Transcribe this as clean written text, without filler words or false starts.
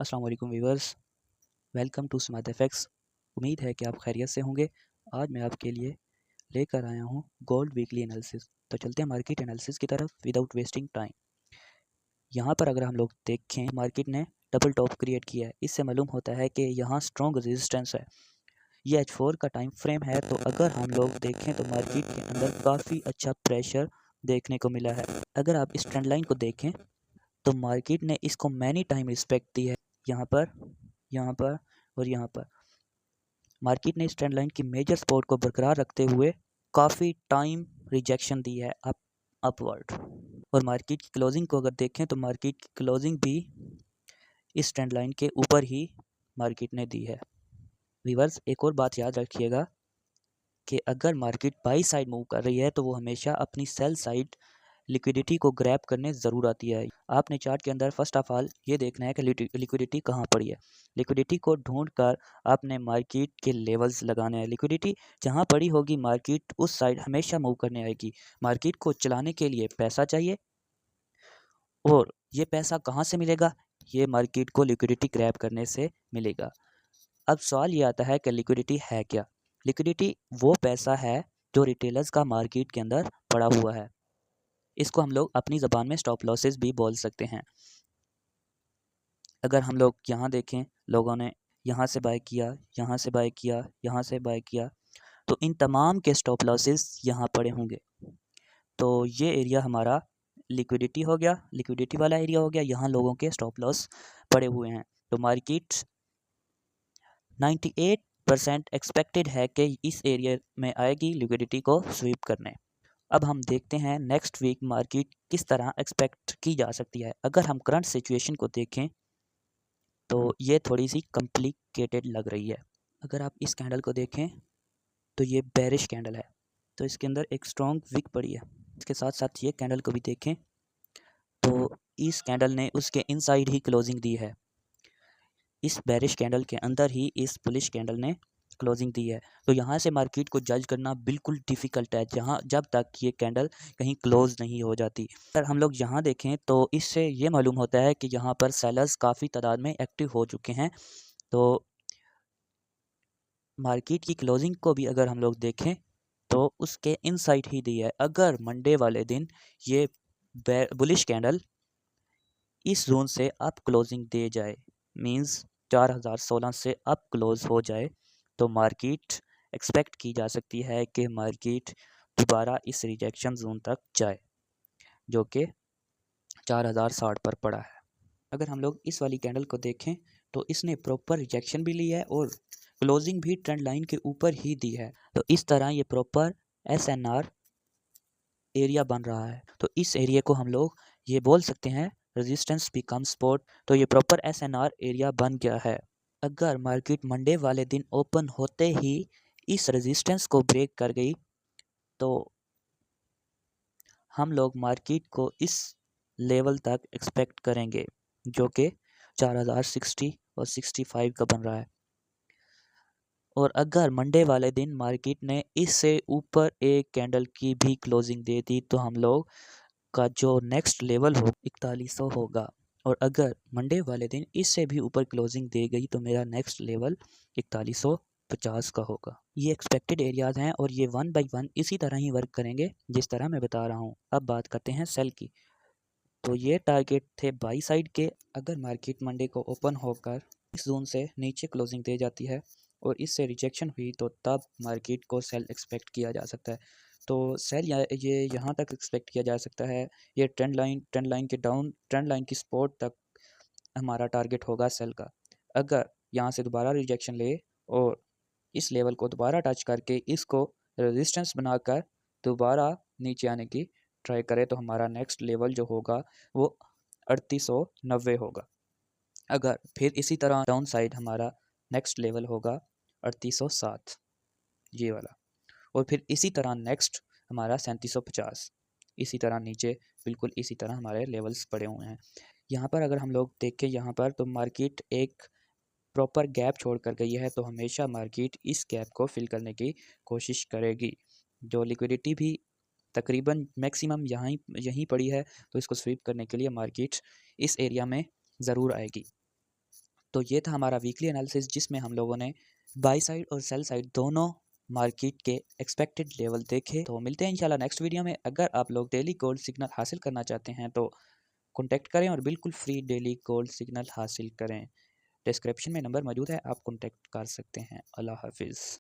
अस्सलाम वालेकुम viewers, welcome to smart effects. उम्मीद है कि आप खैरियत से होंगे। आज मैं आपके लिए लेकर आया हूँ गोल्ड वीकली एनालिसिस। तो चलते हैं मार्केट एनालिसिस की तरफ विदाउट वेस्टिंग टाइम। यहाँ पर अगर हम लोग देखें, मार्केट ने डबल टॉप क्रिएट किया है। इससे मालूम होता है कि यहाँ स्ट्रॉन्ग रेजिस्टेंस है। ये H4 का टाइम फ्रेम है। तो अगर हम लोग देखें तो मार्केट के अंदर काफ़ी अच्छा प्रेशर देखने को मिला है। अगर आप इस ट्रेंड लाइन को देखें तो मार्केट ने इसको मैनी टाइम रिस्पेक्ट दी है। यहाँ पर, यहाँ पर और यहाँ पर मार्केट ने इस ट्रेंड लाइन की मेजर सपोर्ट को बरकरार रखते हुए काफ़ी टाइम रिजेक्शन दी है अपवर्ड। और मार्केट की क्लोजिंग को अगर देखें तो मार्केट की क्लोजिंग भी इस ट्रेंड लाइन के ऊपर ही मार्केट ने दी है। व्यूअर्स, एक और बात याद रखिएगा कि अगर मार्केट बाई साइड मूव कर रही है तो वो हमेशा अपनी सेल साइड लिक्विडिटी को ग्रैब करने ज़रूर आती है। आपने चार्ट के अंदर फर्स्ट ऑफ ऑल ये देखना है कि लिक्विडिटी कहाँ पड़ी है। लिक्विडिटी को ढूंढकर आपने मार्केट के लेवल्स लगाने हैं। लिक्विडिटी जहाँ पड़ी होगी मार्केट उस साइड हमेशा मूव करने आएगी। मार्केट को चलाने के लिए पैसा चाहिए और ये पैसा कहाँ से मिलेगा? ये मार्केट को लिक्विडिटी ग्रैब करने से मिलेगा। अब सवाल ये आता है कि लिक्विडिटी है क्या? लिक्विडिटी वो पैसा है जो रिटेलर्स का मार्केट के अंदर पड़ा हुआ है। इसको हम लोग अपनी ज़बान में स्टॉप लॉसेस भी बोल सकते हैं। अगर हम लोग यहाँ देखें, लोगों ने यहाँ से बाय किया, यहाँ से बाय किया, यहाँ से बाय किया, तो इन तमाम के स्टॉप लॉसेस यहाँ पड़े होंगे। तो ये एरिया हमारा लिक्विडिटी हो गया, लिक्विडिटी वाला एरिया हो गया। यहाँ लोगों के स्टॉप लॉस पड़े हुए हैं। तो मार्केट 98% एक्सपेक्टेड है कि इस एरिया में आएगी लिक्विडिटी को स्वीप करने। अब हम देखते हैं नेक्स्ट वीक मार्केट किस तरह एक्सपेक्ट की जा सकती है। अगर हम करंट सिचुएशन को देखें तो ये थोड़ी सी कॉम्प्लिकेटेड लग रही है। अगर आप इस कैंडल को देखें तो ये बेरिश कैंडल है, तो इसके अंदर एक स्ट्रॉन्ग विक पड़ी है। इसके साथ साथ ये कैंडल को भी देखें तो इस कैंडल ने उसके इनसाइड ही क्लोजिंग दी है। इस बेरिश कैंडल के अंदर ही इस बुलिश कैंडल ने क्लोजिंग दी है। तो यहाँ से मार्केट को जज करना बिल्कुल डिफ़िकल्ट है जब तक ये कैंडल कहीं क्लोज नहीं हो जाती। अगर हम लोग यहाँ देखें तो इससे ये मालूम होता है कि यहाँ पर सेलर्स काफ़ी तादाद में एक्टिव हो चुके हैं। तो मार्केट की क्लोजिंग को भी अगर हम लोग देखें तो उसके इनसाइड ही दी है। अगर मंडे वाले दिन ये बुलिश कैंडल इस जोन से अप क्लोजिंग दे जाए, मींस 4016 से अप क्लोज हो जाए, तो मार्केट एक्सपेक्ट की जा सकती है कि मार्केट दोबारा इस रिजेक्शन जोन तक जाए जो कि 4060 पर पड़ा है। अगर हम लोग इस वाली कैंडल को देखें तो इसने प्रॉपर रिजेक्शन भी ली है और क्लोजिंग भी ट्रेंड लाइन के ऊपर ही दी है। तो इस तरह ये प्रॉपर SNR एरिया बन रहा है। तो इस एरिया को हम लोग ये बोल सकते हैं रेजिस्टेंस बिकम सपोर्ट। तो ये प्रॉपर SNR एरिया बन गया है। अगर मार्केट मंडे वाले दिन ओपन होते ही इस रेजिस्टेंस को ब्रेक कर गई तो हम लोग मार्केट को इस लेवल तक एक्सपेक्ट करेंगे जो कि 4060 और 65 का बन रहा है। और अगर मंडे वाले दिन मार्केट ने इससे ऊपर एक कैंडल की भी क्लोजिंग दे दी तो हम लोग का जो नेक्स्ट लेवल हो 4100 होगा। और अगर मंडे वाले दिन इससे भी ऊपर क्लोजिंग दे गई तो मेरा नेक्स्ट लेवल 4150 का होगा। ये एक्सपेक्टेड एरियाज हैं और ये वन बाय वन इसी तरह ही वर्क करेंगे जिस तरह मैं बता रहा हूँ। अब बात करते हैं सेल की। तो ये टारगेट थे बाई साइड के। अगर मार्केट मंडे को ओपन होकर इस जोन से नीचे क्लोजिंग दे जाती है और इससे रिजेक्शन हुई तो तब मार्केट को सेल एक्सपेक्ट किया जा सकता है। तो सेल ये यहाँ तक एक्सपेक्ट किया जा सकता है। ये ट्रेंड लाइन के डाउन ट्रेंड लाइन की सपोर्ट तक हमारा टारगेट होगा सेल का। अगर यहाँ से दोबारा रिजेक्शन ले और इस लेवल को दोबारा टच करके इसको रेजिस्टेंस बनाकर दोबारा नीचे आने की ट्राई करें तो हमारा नेक्स्ट लेवल जो होगा वो 3890 होगा। अगर फिर इसी तरह डाउन साइड हमारा नेक्स्ट लेवल होगा 3807 ये वाला। और फिर इसी तरह नेक्स्ट हमारा 3750। इसी तरह नीचे बिल्कुल इसी तरह हमारे लेवल्स पड़े हुए हैं। यहाँ पर अगर हम लोग देखें यहाँ पर तो मार्केट एक प्रॉपर गैप छोड़ कर गई है। तो हमेशा मार्केट इस गैप को फिल करने की कोशिश करेगी। जो लिक्विडिटी भी तकरीबन मैक्सिमम यहीं पड़ी है तो इसको स्वीप करने के लिए मार्केट इस एरिया में ज़रूर आएगी। तो ये था हमारा वीकली एनालिसिस, जिसमें हम लोगों ने बाई साइड और सेल साइड दोनों मार्केट के एक्सपेक्टेड लेवल देखे। तो मिलते हैं इंशाल्लाह नेक्स्ट वीडियो में। अगर आप लोग डेली गोल्ड सिग्नल हासिल करना चाहते हैं तो कॉन्टैक्ट करें और बिल्कुल फ्री डेली गोल्ड सिग्नल हासिल करें। डिस्क्रिप्शन में नंबर मौजूद है, आप कॉन्टैक्ट कर सकते हैं। अल्लाह हाफिज़।